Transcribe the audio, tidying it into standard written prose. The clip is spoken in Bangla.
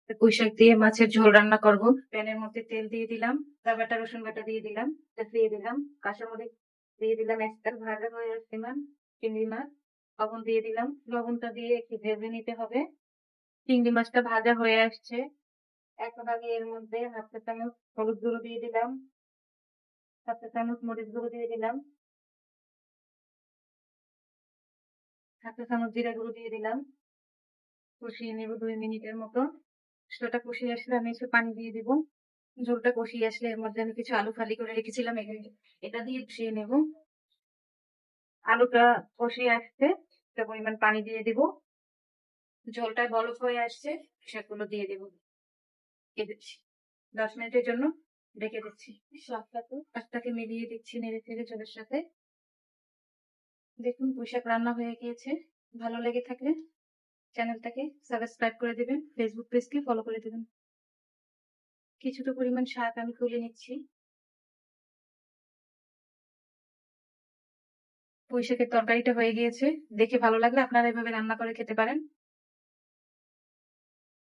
পুঁইশাক দিয়ে মাছের ঝোল রান্না করব। প্যানের মধ্যে তেল দিয়ে দিলাম, আদা বাটা রসুন বাটা দিয়ে দিলাম, দিয়ে দিলাম কাঁচামরিচ দিয়ে দিলাম, একটা ভাজা হয়ে আসছে চিংড়ি মাছ, লবণ দিয়ে দিলাম, লবণটা দিয়ে একটু ভেজে নিতে হবে। চিংড়ি মাছটা ভাজা হয়ে আসছে, এখন আমি এর মধ্যে হাফ চা চামচ হলুদ গুঁড়ো দিয়ে দিলাম, হাফ চা চামচ মরিচ গুঁড়ো দিয়ে দিলাম, হাফ চা চামচ জিরা গুঁড়ো দিয়ে দিলাম। কষিয়ে নেব 2 মিনিটের মতো। সেটা কষিয়ে আসলে আমি একটু পানি দিয়ে দিব। ঝোলটা কষিয়ে আসলে এর মধ্যে আমি কিছু আলু ফালি করে রেখেছিলাম, এটা দিয়ে কষিয়ে নেব। আলুটা কষিয়ে আসছে, একটা পরিমাণ পানি দিয়ে দিব। ঝোলটা বলক হয়ে আসছে, সেগুলো দিয়ে দেব। দিয়ে দিচ্ছি 10 মিনিটের জন্য রেখে দিচ্ছি। শাকটাকে মিলিয়ে দিচ্ছি নেড়ে চেড়ে ঝোলের সাথে। দেখুন পুঁইশাক রান্না হয়ে গিয়েছে। ভালো লেগে থাকলে চ্যানেলটাকে সাবস্ক্রাইব করে দেবেন, ফেসবুক পেজকে ফলো করে দেবেন। কিছুটা পরিমাণ শাক আমি তুলে নিচ্ছি। পুঁইশাকের তরকারিটা হয়ে গিয়েছে। দেখে ভালো লাগলে আপনারা এভাবে রান্না করে খেতে পারেন।